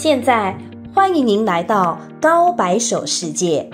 现在欢迎您来到高白手世界。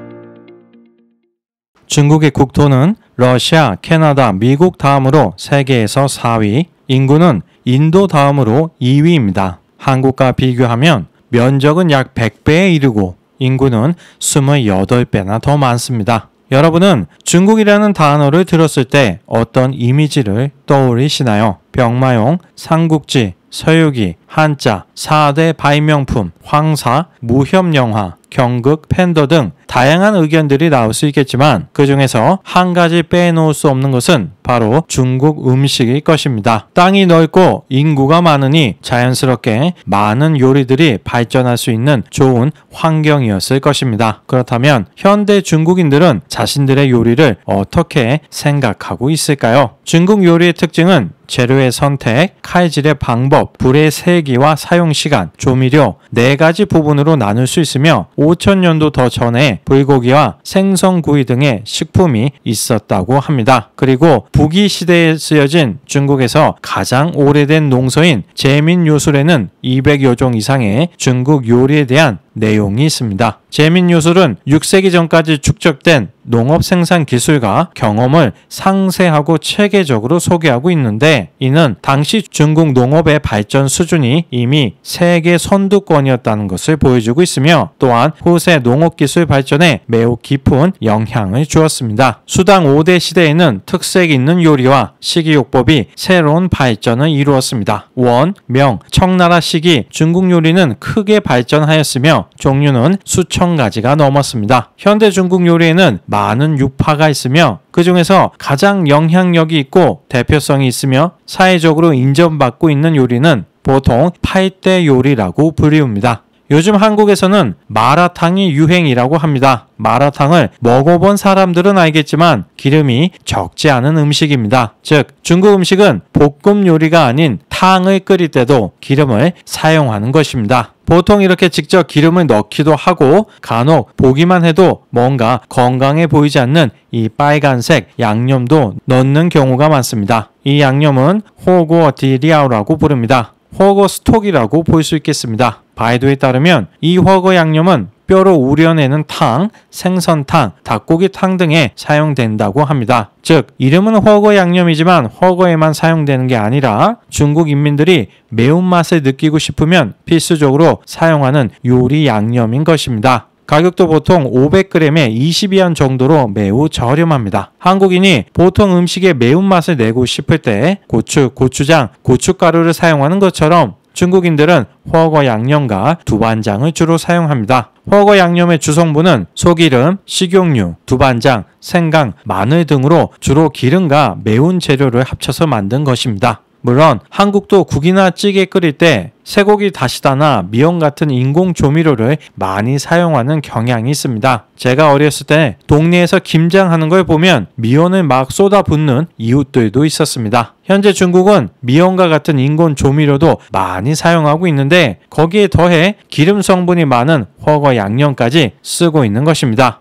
중국의 국토는 러시아, 캐나다, 미국 다음으로 세계에서 4위, 인구는 인도 다음으로 2위입니다. 한국과 비교하면 면적은 약 100배에 이르고 인구는 28배나 더 많습니다. 여러분은 중국이라는 단어를 들었을 때 어떤 이미지를 떠올리시나요? 병마용, 삼국지, 서유기, 한자, 4대 발명품, 황사, 무협영화, 경극, 팬더 등 다양한 의견들이 나올 수 있겠지만 그 중에서 한 가지 빼놓을 수 없는 것은 바로 중국 음식일 것입니다. 땅이 넓고 인구가 많으니 자연스럽게 많은 요리들이 발전할 수 있는 좋은 환경이었을 것입니다. 그렇다면 현대 중국인들은 자신들의 요리를 어떻게 생각하고 있을까요? 중국 요리의 특징은 재료의 선택, 칼질의 방법, 불의 세기와 사용 시간, 조미료 4가지 부분으로 나눌 수 있으며 5000년도 더 전에 불고기와 생선구이 등의 식품이 있었다고 합니다. 그리고 북이 시대에 쓰여진 중국에서 가장 오래된 농서인 제민요술에는 200여 종 이상의 중국 요리에 대한 내용이 있습니다. 제민요술은 6세기 전까지 축적된 농업 생산 기술과 경험을 상세하고 체계적으로 소개하고 있는데 이는 당시 중국 농업의 발전 수준이 이미 세계 선두권이었다는 것을 보여주고 있으며 또한 후세 농업기술 발전에 매우 깊은 영향을 주었습니다. 수당 5대 시대에는 특색 있는 요리와 식이요법이 새로운 발전을 이루었습니다. 원, 명, 청나라 시기 중국 요리는 크게 발전하였으며 종류는 수천 가지가 넘었습니다. 현대 중국 요리에는 많은 유파가 있으며 그 중에서 가장 영향력이 있고 대표성이 있으며 사회적으로 인정받고 있는 요리는 보통 8대 요리라고 불리웁니다. 요즘 한국에서는 마라탕이 유행이라고 합니다. 마라탕을 먹어본 사람들은 알겠지만 기름이 적지 않은 음식입니다. 즉 중국 음식은 볶음 요리가 아닌 탕을 끓일 때도 기름을 사용하는 것입니다. 보통 이렇게 직접 기름을 넣기도 하고 간혹 보기만 해도 뭔가 건강해 보이지 않는 이 빨간색 양념도 넣는 경우가 많습니다. 이 양념은 호거 디리아오라고 부릅니다. 허거 스톡이라고 볼 수 있겠습니다. 바이도에 따르면 이 허거 양념은 뼈로 우려내는 탕, 생선탕, 닭고기탕 등에 사용된다고 합니다. 즉 이름은 허거 양념이지만 허거에만 사용되는 게 아니라 중국 인민들이 매운맛을 느끼고 싶으면 필수적으로 사용하는 요리 양념인 것입니다. 가격도 보통 500g에 20위안 정도로 매우 저렴합니다. 한국인이 보통 음식에 매운맛을 내고 싶을 때 고추, 고추장, 고춧가루를 사용하는 것처럼 중국인들은 허거 양념과 두반장을 주로 사용합니다. 허거 양념의 주성분은 소기름, 식용유, 두반장, 생강, 마늘 등으로 주로 기름과 매운 재료를 합쳐서 만든 것입니다. 물론 한국도 국이나 찌개 끓일 때 쇠고기 다시다나 미원 같은 인공 조미료를 많이 사용하는 경향이 있습니다. 제가 어렸을 때 동네에서 김장하는 걸 보면 미원을 막 쏟아붓는 이웃들도 있었습니다. 현재 중국은 미원과 같은 인공 조미료도 많이 사용하고 있는데 거기에 더해 기름 성분이 많은 허거 양념까지 쓰고 있는 것입니다.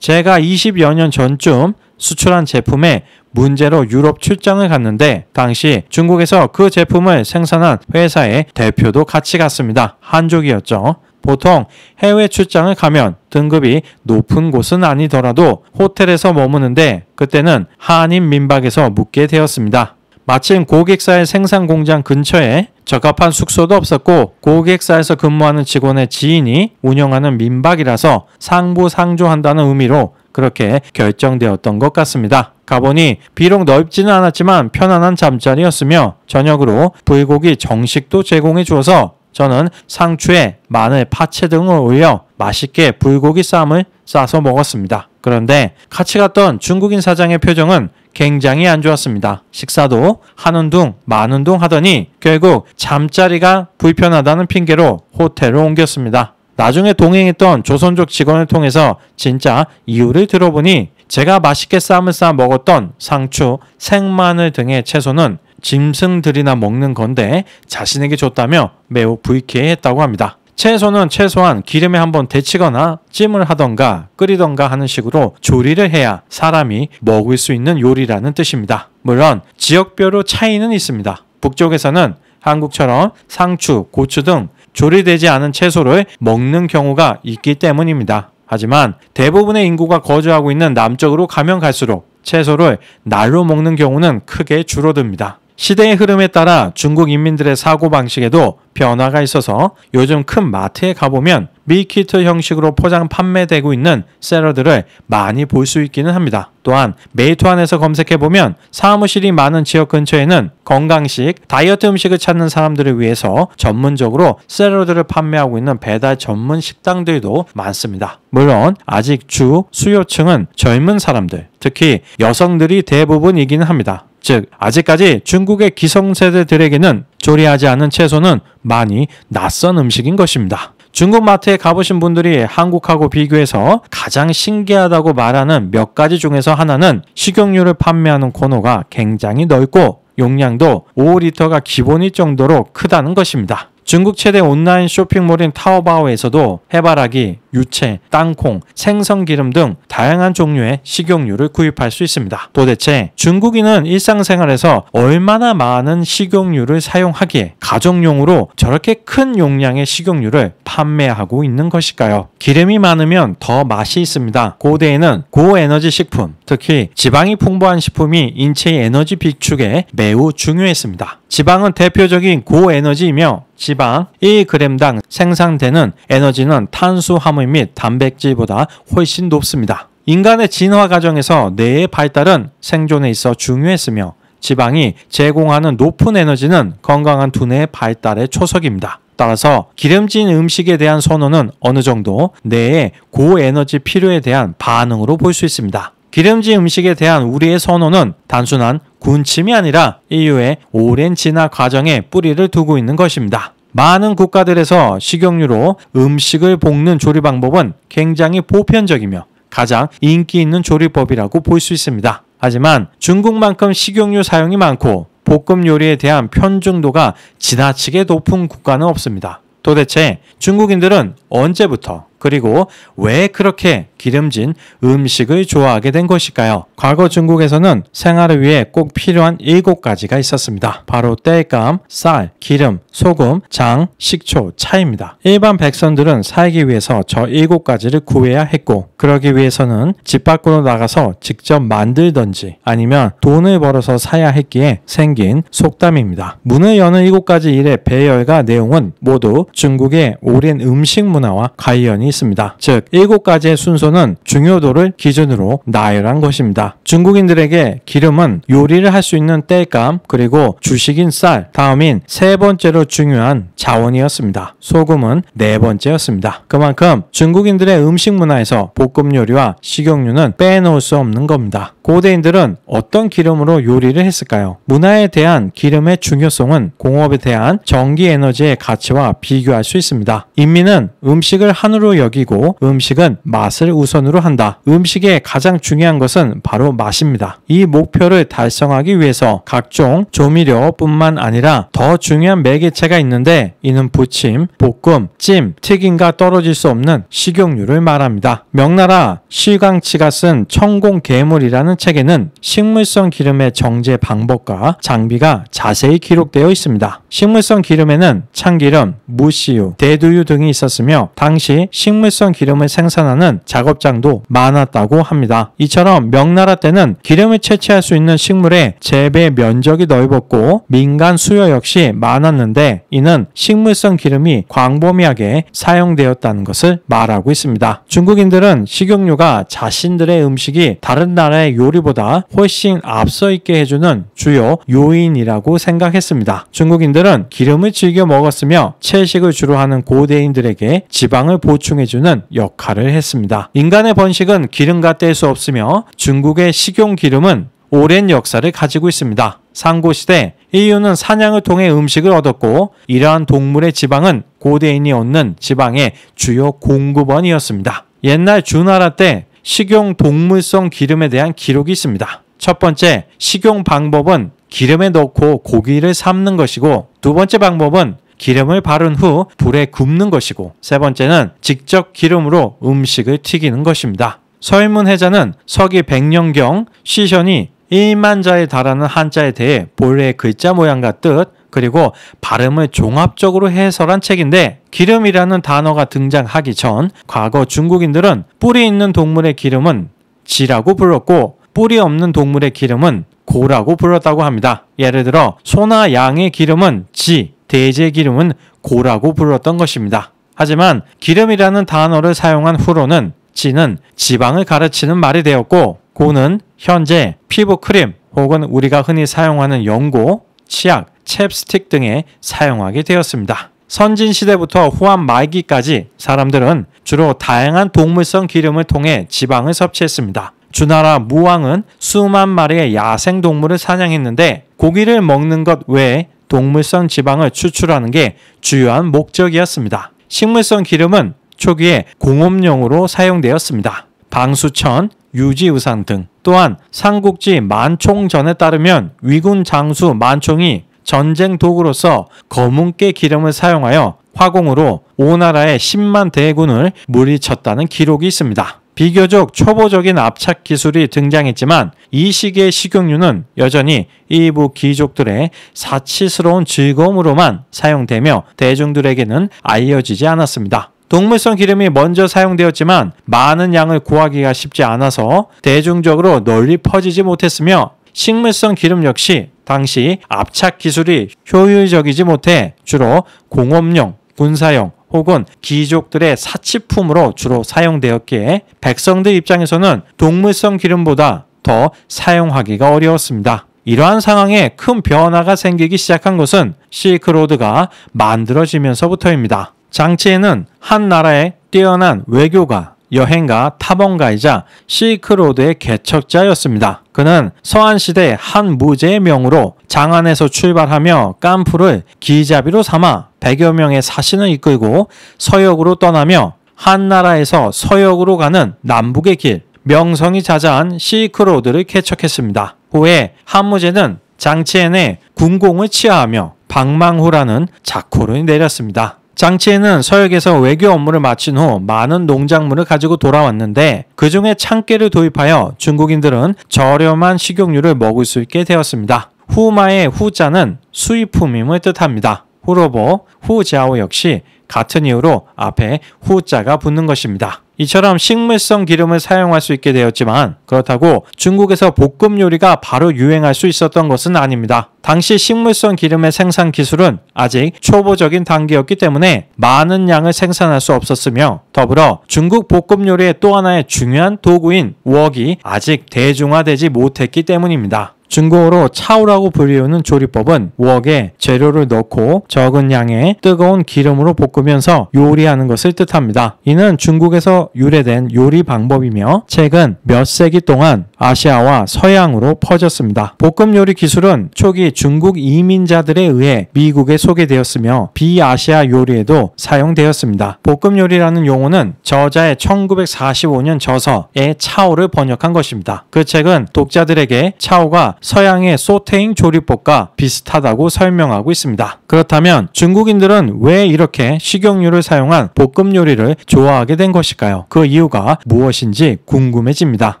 제가 20여 년 전쯤 수출한 제품에 문제로 유럽 출장을 갔는데 당시 중국에서 그 제품을 생산한 회사의 대표도 같이 갔습니다. 한족이었죠. 보통 해외 출장을 가면 등급이 높은 곳은 아니더라도 호텔에서 머무는데 그때는 한인 민박에서 묵게 되었습니다. 마침 고객사의 생산 공장 근처에 적합한 숙소도 없었고 고객사에서 근무하는 직원의 지인이 운영하는 민박이라서 상부상조한다는 의미로 그렇게 결정되었던 것 같습니다. 가보니 비록 넓지는 않았지만 편안한 잠자리였으며 저녁으로 불고기 정식도 제공해 주어서 저는 상추에 마늘, 파채 등을 올려 맛있게 불고기 쌈을 싸서 먹었습니다. 그런데 같이 갔던 중국인 사장의 표정은 굉장히 안 좋았습니다. 식사도 하는 둥 마는 둥 하더니 결국 잠자리가 불편하다는 핑계로 호텔을 옮겼습니다. 나중에 동행했던 조선족 직원을 통해서 진짜 이유를 들어보니 제가 맛있게 쌈을 싸 먹었던 상추, 생마늘 등의 채소는 짐승들이나 먹는 건데 자신에게 줬다며 매우 불쾌했다고 합니다. 채소는 최소한 기름에 한번 데치거나 찜을 하던가 끓이던가 하는 식으로 조리를 해야 사람이 먹을 수 있는 요리라는 뜻입니다. 물론 지역별로 차이는 있습니다. 북쪽에서는 한국처럼 상추, 고추 등 조리되지 않은 채소를 먹는 경우가 있기 때문입니다. 하지만 대부분의 인구가 거주하고 있는 남쪽으로 가면 갈수록 채소를 날로 먹는 경우는 크게 줄어듭니다. 시대의 흐름에 따라 중국 인민들의 사고방식에도 변화가 있어서 요즘 큰 마트에 가보면 밀키트 형식으로 포장 판매되고 있는 샐러드를 많이 볼 수 있기는 합니다. 또한 메이투안에서 검색해보면 사무실이 많은 지역 근처에는 건강식, 다이어트 음식을 찾는 사람들을 위해서 전문적으로 샐러드를 판매하고 있는 배달 전문 식당들도 많습니다. 물론 아직 주 수요층은 젊은 사람들, 특히 여성들이 대부분이기는 합니다. 즉 아직까지 중국의 기성세대들에게는 조리하지 않은 채소는 많이 낯선 음식인 것입니다. 중국 마트에 가보신 분들이 한국하고 비교해서 가장 신기하다고 말하는 몇 가지 중에서 하나는 식용유를 판매하는 코너가 굉장히 넓고 용량도 5리터가 기본일 정도로 크다는 것입니다. 중국 최대 온라인 쇼핑몰인 타오바오에서도 해바라기, 유채, 땅콩, 생선기름 등 다양한 종류의 식용유를 구입할 수 있습니다. 도대체 중국인은 일상생활에서 얼마나 많은 식용유를 사용하기에 가정용으로 저렇게 큰 용량의 식용유를 판매하고 있는 것일까요? 기름이 많으면 더 맛이 있습니다. 고대에는 고에너지 식품, 특히 지방이 풍부한 식품이 인체의 에너지 비축에 매우 중요했습니다. 지방은 대표적인 고에너지이며 지방 1g당 생산되는 에너지는 탄수화물 및 단백질보다 훨씬 높습니다. 인간의 진화 과정에서 뇌의 발달은 생존에 있어 중요했으며 지방이 제공하는 높은 에너지는 건강한 두뇌의 발달의 초석입니다. 따라서 기름진 음식에 대한 선호는 어느 정도 뇌의 고에너지 필요에 대한 반응으로 볼 수 있습니다. 기름진 음식에 대한 우리의 선호는 단순한 군침이 아니라 인류의 오랜 진화 과정에 뿌리를 두고 있는 것입니다. 많은 국가들에서 식용유로 음식을 볶는 조리 방법은 굉장히 보편적이며 가장 인기 있는 조리법이라고 볼 수 있습니다. 하지만 중국만큼 식용유 사용이 많고 볶음 요리에 대한 편중도가 지나치게 높은 국가는 없습니다. 도대체 중국인들은 언제부터 그리고 왜 그렇게 기름진 음식을 좋아하게 된 것일까요? 과거 중국에서는 생활을 위해 꼭 필요한 7가지가 있었습니다. 바로 땔감, 쌀, 기름, 소금, 장, 식초, 차입니다. 일반 백성들은 살기 위해서 저 7가지를 구해야 했고 그러기 위해서는 집 밖으로 나가서 직접 만들던지 아니면 돈을 벌어서 사야 했기에 생긴 속담입니다. 문을 여는 7가지 일의 배열과 내용은 모두 중국의 오랜 음식 문화와 관련이 있습니다. 즉 7가지의 순서는 중요도를 기준으로 나열한 것입니다. 중국인들에게 기름은 요리를 할 수 있는 땔감 그리고 주식인 쌀 다음인 세 번째로 중요한 자원이었습니다. 소금은 네 번째였습니다. 그만큼 중국인들의 음식 문화에서 볶음 요리와 식용유는 빼놓을 수 없는 겁니다. 고대인들은 어떤 기름으로 요리를 했을까요? 문화에 대한 기름의 중요성은 공업에 대한 전기 에너지의 가치와 비교할 수 있습니다. 인민은 음식을 한우로 여기고 음식은 맛을 우선으로 한다. 음식의 가장 중요한 것은 바로 맛입니다. 이 목표를 달성하기 위해서 각종 조미료뿐만 아니라 더 중요한 매개체가 있는데 이는 부침, 볶음, 찜, 튀김과 떨어질 수 없는 식용유를 말합니다. 명나라 시강치가 쓴 천공계물이라는 책에는 식물성 기름의 정제 방법과 장비가 자세히 기록되어 있습니다. 식물성 기름에는 참기름, 무씨유, 대두유 등이 있었으며 당시 식물성 기름을 생산하는 작업장도 많았다고 합니다. 이처럼 명나라 때는 기름을 채취할 수 있는 식물의 재배 면적이 넓었고 민간 수요 역시 많았는데 이는 식물성 기름이 광범위하게 사용되었다는 것을 말하고 있습니다. 중국인들은 식용유가 자신들의 음식이 다른 나라의 요리보다 훨씬 앞서 있게 해주는 주요 요인이라고 생각했습니다. 중국인들은 기름을 즐겨 먹었으며 채식을 주로 하는 고대인들에게 지방을 보충해주는 역할을 했습니다. 인간의 번식은 기름과 뗄 수 없으며 중국의 식용기름은 오랜 역사를 가지고 있습니다. 상고시대 인류는 사냥을 통해 음식을 얻었고 이러한 동물의 지방은 고대인이 얻는 지방의 주요 공급원이었습니다. 옛날 주나라 때 식용 동물성 기름에 대한 기록이 있습니다. 첫 번째, 식용 방법은 기름에 넣고 고기를 삶는 것이고 두 번째 방법은 기름을 바른 후 불에 굽는 것이고 세 번째는 직접 기름으로 음식을 튀기는 것입니다. 서인문해자는 서기 100년경 시션이 1만 자에 달하는 한자에 대해 본래의 글자 모양과 뜻 그리고 발음을 종합적으로 해설한 책인데 기름이라는 단어가 등장하기 전 과거 중국인들은 뿌리 있는 동물의 기름은 지라고 불렀고 뿌리 없는 동물의 기름은 고라고 불렀다고 합니다. 예를 들어 소나 양의 기름은 지, 돼지의 기름은 고라고 불렀던 것입니다. 하지만 기름이라는 단어를 사용한 후로는 지는 지방을 가르치는 말이 되었고 고는 현재 피부 크림 혹은 우리가 흔히 사용하는 연고, 치약, 챕스틱 등에 사용하게 되었습니다. 선진시대부터 후한 말기까지 사람들은 주로 다양한 동물성 기름을 통해 지방을 섭취했습니다. 주나라 무왕은 수만 마리의 야생동물을 사냥했는데 고기를 먹는 것 외에 동물성 지방을 추출하는 게 주요한 목적이었습니다. 식물성 기름은 초기에 공업용으로 사용되었습니다. 방수천, 유지우상 등 또한 삼국지 만총전에 따르면 위군 장수 만총이 전쟁 도구로서 검은깨 기름을 사용하여 화공으로 오나라의 10만 대군을 물리쳤다는 기록이 있습니다. 비교적 초보적인 압착 기술이 등장했지만 이 시기의 식용유는 여전히 일부 귀족들의 사치스러운 즐거움으로만 사용되며 대중들에게는 알려지지 않았습니다. 동물성 기름이 먼저 사용되었지만 많은 양을 구하기가 쉽지 않아서 대중적으로 널리 퍼지지 못했으며 식물성 기름 역시 당시 압착 기술이 효율적이지 못해 주로 공업용, 군사용 혹은 귀족들의 사치품으로 주로 사용되었기에 백성들 입장에서는 동물성 기름보다 더 사용하기가 어려웠습니다. 이러한 상황에 큰 변화가 생기기 시작한 것은 실크로드가 만들어지면서부터입니다. 장치에는 한 나라의 뛰어난 외교가, 여행가, 탐험가이자 실크로드의 개척자였습니다. 그는 서한시대 한 무제의 명으로 장안에서 출발하며 깐푸를 기잡이로 삼아 100여 명의 사신을 이끌고 서역으로 떠나며 한 나라에서 서역으로 가는 남북의 길, 명성이 자자한 실크로드를 개척했습니다. 후에 한무제는 장치엔에 군공을 치하하며 방망후라는 작호를 내렸습니다. 장치에는 서역에서 외교 업무를 마친 후 많은 농작물을 가지고 돌아왔는데 그 중에 참깨를 도입하여 중국인들은 저렴한 식용유를 먹을 수 있게 되었습니다. 후마의 후자는 수입품임을 뜻합니다. 후로보, 후자오 역시 같은 이유로 앞에 후자가 붙는 것입니다. 이처럼 식물성 기름을 사용할 수 있게 되었지만 그렇다고 중국에서 볶음 요리가 바로 유행할 수 있었던 것은 아닙니다. 당시 식물성 기름의 생산 기술은 아직 초보적인 단계였기 때문에 많은 양을 생산할 수 없었으며 더불어 중국 볶음 요리의 또 하나의 중요한 도구인 웍이 아직 대중화되지 못했기 때문입니다. 중국어로 차오라고 불리우는 조리법은 웍에 재료를 넣고 적은 양의 뜨거운 기름으로 볶으면서 요리하는 것을 뜻합니다. 이는 중국에서 유래된 요리 방법이며 최근 몇 세기 동안 아시아와 서양으로 퍼졌습니다. 볶음 요리 기술은 초기 중국 이민자들에 의해 미국에 소개되었으며 비아시아 요리에도 사용되었습니다. 볶음 요리라는 용어는 저자의 1945년 저서의 차오를 번역한 것입니다. 그 책은 독자들에게 차오가 서양의 소테잉 조리법과 비슷하다고 설명하고 있습니다. 그렇다면 중국인들은 왜 이렇게 식용유를 사용한 볶음 요리를 좋아하게 된 것일까요? 그 이유가 무엇인지 궁금해집니다.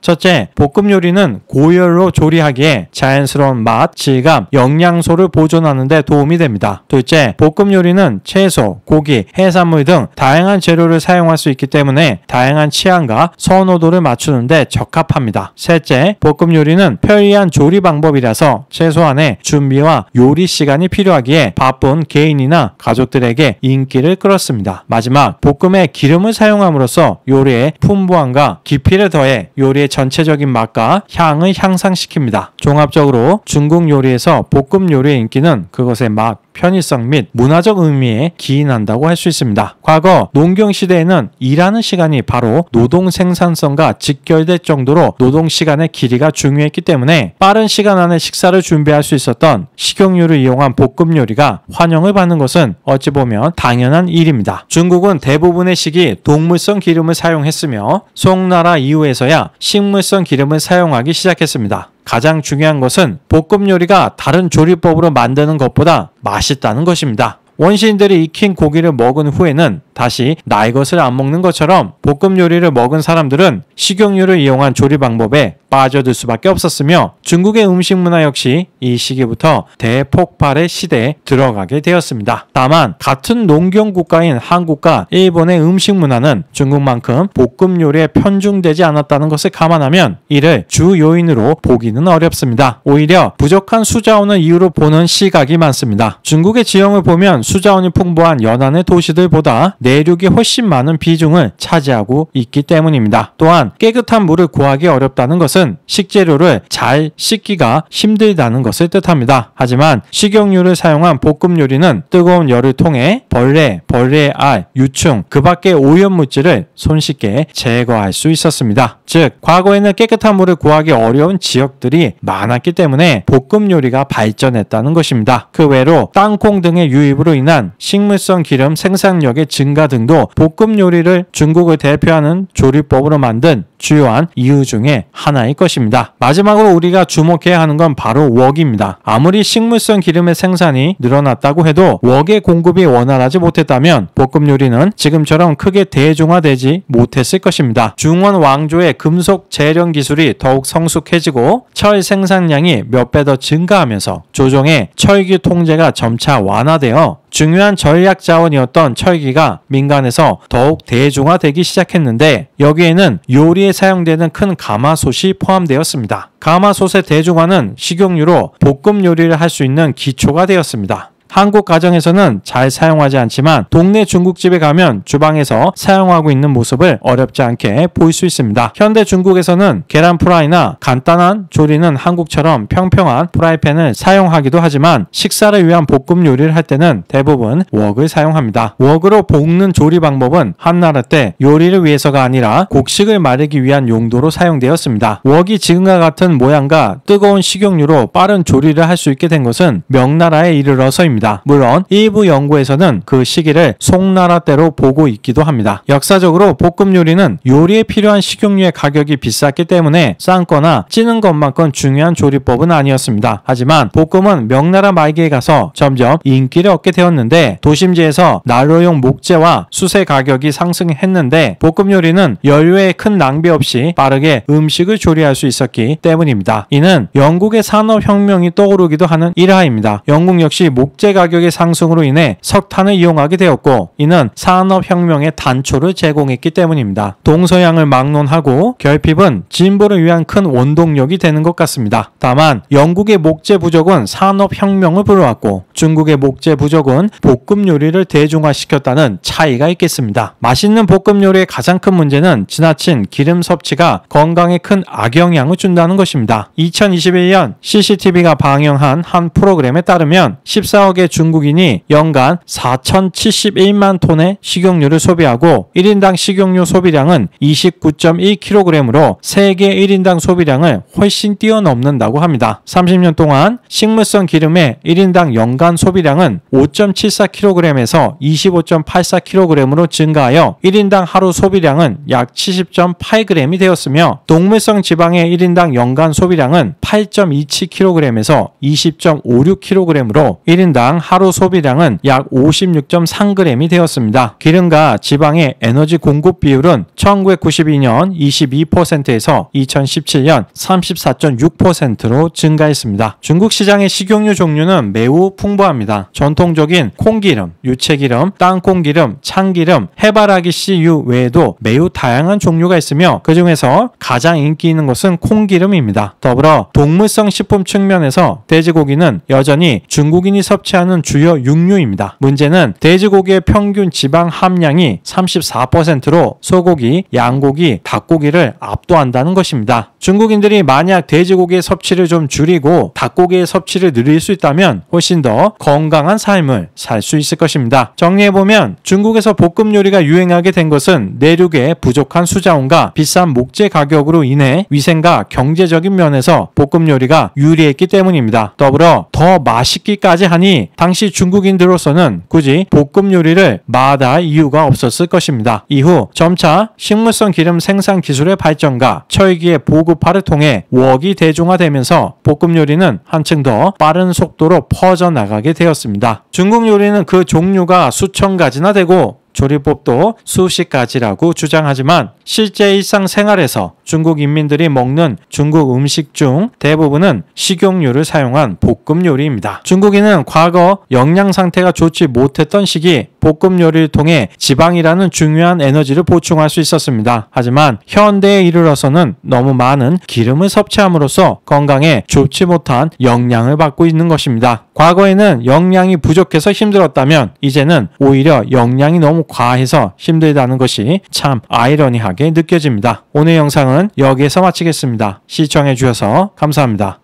첫째, 볶음 요리는 고열로 조리하기에 자연스러운 맛, 질감, 영양소를 보존하는 데 도움이 됩니다. 둘째, 볶음 요리는 채소, 고기, 해산물 등 다양한 재료를 사용할 수 있기 때문에 다양한 취향과 선호도를 맞추는 데 적합합니다. 셋째, 볶음 요리는 편리한 조리 방법이라서 최소한의 준비와 요리 시간이 필요하기에 바쁜 개인이나 가족들에게 인기를 끌었습니다. 마지막, 볶음에 기름을 사용함으로써 요리의 풍부함과 깊이를 더해 요리의 전체적인 맛과 향을 향상시킵니다. 종합적으로 중국 요리에서 볶음 요리의 인기는 그것의 맛, 편의성 및 문화적 의미에 기인한다고 할 수 있습니다. 과거 농경시대에는 일하는 시간이 바로 노동 생산성과 직결될 정도로 노동 시간의 길이가 중요했기 때문에 빠른 시간 안에 식사를 준비할 수 있었던 식용유를 이용한 볶음 요리가 환영을 받는 것은 어찌 보면 당연한 일입니다. 중국은 대부분의 시기 동물성 기름을 사용했으며 송나라 이후에서야 식물성 기름을 사용하기 시작했습니다. 가장 중요한 것은 볶음 요리가 다른 조리법으로 만드는 것보다 맛있다는 것입니다. 원시인들이 익힌 고기를 먹은 후에는 다시 나의 것을 안 먹는 것처럼 볶음 요리를 먹은 사람들은 식용유를 이용한 조리 방법에 빠져들 수밖에 없었으며 중국의 음식 문화 역시 이 시기부터 대폭발의 시대에 들어가게 되었습니다. 다만 같은 농경 국가인 한국과 일본의 음식 문화는 중국만큼 볶음 요리에 편중되지 않았다는 것을 감안하면 이를 주 요인으로 보기는 어렵습니다. 오히려 부족한 수자원을 이유로 보는 시각이 많습니다. 중국의 지형을 보면 수자원이 풍부한 연안의 도시들보다 내륙이 훨씬 많은 비중을 차지하고 있기 때문입니다. 또한 깨끗한 물을 구하기 어렵다는 것은 식재료를 잘 씻기가 힘들다는 것을 뜻합니다. 하지만 식용유를 사용한 볶음 요리는 뜨거운 열을 통해 벌레의 알, 유충, 그 밖의 오염물질을 손쉽게 제거할 수 있었습니다. 즉, 과거에는 깨끗한 물을 구하기 어려운 지역들이 많았기 때문에 볶음 요리가 발전했다는 것입니다. 그 외로 땅콩 등의 유입으로 인한 식물성 기름 생산력의 증가 등도 볶음 요리를 중국을 대표하는 조리법으로 만든 주요한 이유 중에 하나일 것입니다. 마지막으로 우리가 주목해야 하는 건 바로 웍입니다. 아무리 식물성 기름의 생산이 늘어났다고 해도 웍의 공급이 원활하지 못했다면 볶음 요리는 지금처럼 크게 대중화되지 못했을 것입니다. 중원 왕조의 금속 재련 기술이 더욱 성숙해지고 철 생산량이 몇 배 더 증가하면서 조정의 철기 통제가 점차 완화되어 중요한 전략 자원이었던 철기가 민간에서 더욱 대중화되기 시작했는데 여기에는 요리에 사용되는 큰 가마솥이 포함되었습니다. 가마솥의 대중화는 식용유로 볶음 요리를 할 수 있는 기초가 되었습니다. 한국 가정에서는 잘 사용하지 않지만 동네 중국집에 가면 주방에서 사용하고 있는 모습을 어렵지 않게 볼 수 있습니다. 현대 중국에서는 계란 프라이나 간단한 조리는 한국처럼 평평한 프라이팬을 사용하기도 하지만 식사를 위한 볶음 요리를 할 때는 대부분 웍을 사용합니다. 웍으로 볶는 조리 방법은 한나라 때 요리를 위해서가 아니라 곡식을 마르기 위한 용도로 사용되었습니다. 웍이 지금과 같은 모양과 뜨거운 식용유로 빠른 조리를 할 수 있게 된 것은 명나라에 이르러서입니다. 물론 일부 연구에서는 그 시기를 송나라 때로 보고 있기도 합니다. 역사적으로 볶음 요리는 요리에 필요한 식용유의 가격이 비쌌기 때문에 삶거나 찌는 것만큼 중요한 조리법은 아니었습니다. 하지만 볶음은 명나라 말기에 가서 점점 인기를 얻게 되었는데 도심지에서 난로용 목재와 숯의 가격이 상승했는데 볶음 요리는 연료에 큰 낭비 없이 빠르게 음식을 조리할 수 있었기 때문입니다. 이는 영국의 산업혁명이 떠오르기도 하는 일화입니다. 영국 역시 목재 가격의 상승으로 인해 석탄을 이용하게 되었고 이는 산업혁명의 단초를 제공했기 때문입니다. 동서양을 막론하고 결핍은 진보를 위한 큰 원동력이 되는 것 같습니다. 다만 영국의 목재 부족은 산업혁명을 불러왔고 중국의 목재 부족은 볶음 요리를 대중화시켰다는 차이가 있겠습니다. 맛있는 볶음 요리의 가장 큰 문제는 지나친 기름 섭취가 건강에 큰 악영향을 준다는 것입니다. 2021년 CCTV가 방영한 한 프로그램에 따르면 14억의 중국인이 연간 4,071만 톤의 식용유를 소비하고 1인당 식용유 소비량은 29.1kg으로 세계 1인당 소비량을 훨씬 뛰어넘는다고 합니다. 30년 동안 식물성 기름의 1인당 연간 소비량은 5.74kg에서 25.84kg으로 증가하여 1인당 하루 소비량은 약 70.8g이 되었으며 동물성 지방의 1인당 연간 소비량은 8.27kg에서 20.56kg으로 1인당 하루 소비량은 약 56.3g이 되었습니다. 기름과 지방의 에너지 공급 비율은 1992년 22%에서 2017년 34.6%로 증가했습니다. 중국 시장의 식용유 종류는 매우 풍부합니다. 전통적인 콩기름, 유채기름, 땅콩기름, 참기름, 해바라기 씨유 외에도 매우 다양한 종류가 있으며 그 중에서 가장 인기 있는 것은 콩기름입니다. 더불어 동물성 식품 측면에서 돼지고기는 여전히 중국인이 섭취하는 주요 육류입니다. 문제는 돼지고기의 평균 지방 함량이 34%로 소고기, 양고기, 닭고기를 압도한다는 것입니다. 중국인들이 만약 돼지고기의 섭취를 좀 줄이고 닭고기의 섭취를 늘릴 수 있다면 훨씬 더 건강한 삶을 살 수 있을 것입니다. 정리해보면 중국에서 볶음 요리가 유행하게 된 것은 내륙의 부족한 수자원과 비싼 목재 가격으로 인해 위생과 경제적인 면에서 볶음 요리가 유리했기 때문입니다. 더불어 더 맛있기까지 하니 있으니 당시 중국인들로서는 굳이 볶음 요리를 마다할 이유가 없었을 것입니다. 이후 점차 식물성 기름 생산 기술의 발전과 철기의 보급화를 통해 웍이 대중화되면서 볶음 요리는 한층 더 빠른 속도로 퍼져나가게 되었습니다. 중국 요리는 그 종류가 수천 가지나 되고 조리법도 수십 가지라고 주장하지만 실제 일상생활에서 중국 인민들이 먹는 중국 음식 중 대부분은 식용유를 사용한 볶음 요리입니다. 중국인은 과거 영양 상태가 좋지 못했던 시기 볶음 요리를 통해 지방이라는 중요한 에너지를 보충할 수 있었습니다. 하지만 현대에 이르러서는 너무 많은 기름을 섭취함으로써 건강에 좋지 못한 영향을 받고 있는 것입니다. 과거에는 영양이 부족해서 힘들었다면 이제는 오히려 영양이 너무 과해서 힘들다는 것이 참 아이러니하게 느껴집니다. 오늘 영상은 여기에서 마치겠습니다. 시청해 주셔서 감사합니다.